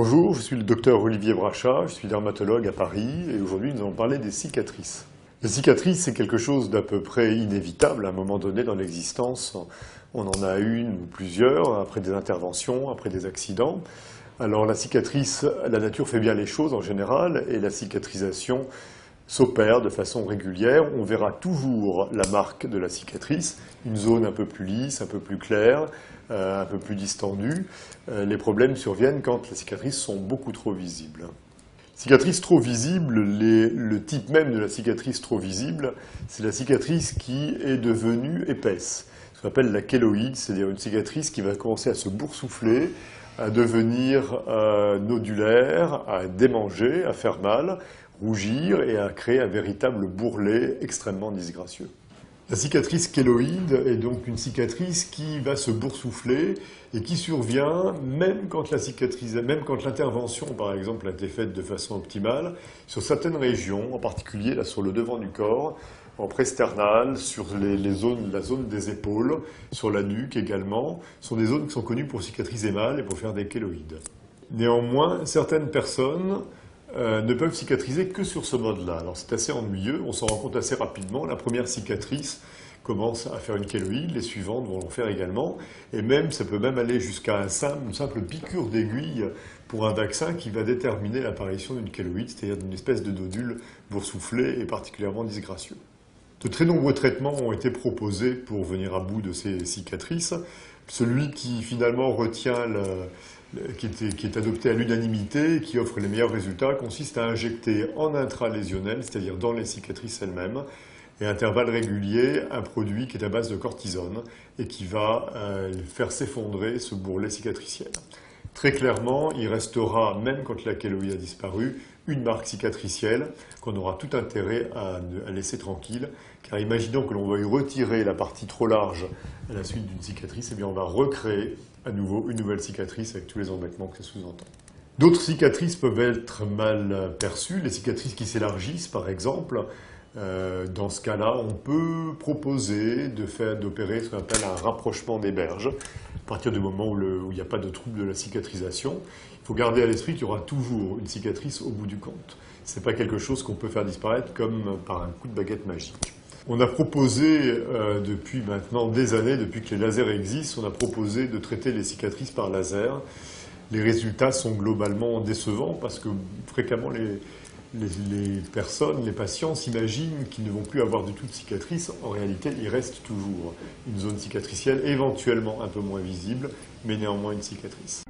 Bonjour, je suis le docteur Olivier Brachat, je suis dermatologue à Paris et aujourd'hui nous allons parler des cicatrices. Les cicatrices, c'est quelque chose d'à peu près inévitable à un moment donné dans l'existence. On en a une ou plusieurs après des interventions, après des accidents. Alors la cicatrice, la nature fait bien les choses en général et la cicatrisation s'opère de façon régulière. On verra toujours la marque de la cicatrice, une zone un peu plus lisse, un peu plus claire, un peu plus distendue. Les problèmes surviennent quand les cicatrices sont beaucoup trop visibles. Cicatrice trop visible, le type même de la cicatrice trop visible, c'est la cicatrice qui est devenue épaisse. Ce qu'on appelle la kéloïde, c'est-à-dire une cicatrice qui va commencer à se boursoufler, à devenir nodulaire, à démanger, à faire mal, rougir et à créer un véritable bourrelet extrêmement disgracieux. La cicatrice kéloïde est donc une cicatrice qui va se boursoufler et qui survient même quand l'intervention, par exemple, a été faite de façon optimale, sur certaines régions, en particulier là, sur le devant du corps, en presternal, sur la zone des épaules, sur la nuque également, sont des zones qui sont connues pour cicatriser mal et pour faire des kéloïdes. Néanmoins, certaines personnes ne peuvent cicatriser que sur ce mode-là. Alors c'est assez ennuyeux, on s'en rend compte assez rapidement. La première cicatrice commence à faire une kéloïde, les suivantes vont en faire également, et même ça peut même aller jusqu'à une simple piqûre d'aiguille pour un vaccin qui va déterminer l'apparition d'une kéloïde, c'est-à-dire d'une espèce de nodule boursouflé et particulièrement disgracieux. De très nombreux traitements ont été proposés pour venir à bout de ces cicatrices. Celui qui finalement retient qui est adopté à l'unanimité, qui offre les meilleurs résultats, consiste à injecter en intralésionnel, c'est-à-dire dans les cicatrices elles-mêmes, et à intervalles réguliers, un produit qui est à base de cortisone et qui va faire s'effondrer ce bourrelet cicatriciel. Très clairement, il restera, même quand la kéloïde a disparu, une marque cicatricielle qu'on aura tout intérêt à laisser tranquille, car imaginons que l'on veuille retirer la partie trop large à la suite d'une cicatrice, et bien on va recréer à nouveau une nouvelle cicatrice avec tous les embêtements que ça sous-entend. D'autres cicatrices peuvent être mal perçues, les cicatrices qui s'élargissent par exemple. Dans ce cas-là, on peut proposer d'opérer ce qu'on appelle un rapprochement des berges, à partir du moment où il n'y a pas de trouble de la cicatrisation. Il faut garder à l'esprit qu'il y aura toujours une cicatrice au bout du compte. Ce n'est pas quelque chose qu'on peut faire disparaître comme par un coup de baguette magique. On a proposé depuis maintenant des années, depuis que les lasers existent, on a proposé de traiter les cicatrices par laser. Les résultats sont globalement décevants parce que fréquemment les patients s'imaginent qu'ils ne vont plus avoir du tout de cicatrice. En réalité, il reste toujours une zone cicatricielle, éventuellement un peu moins visible, mais néanmoins une cicatrice.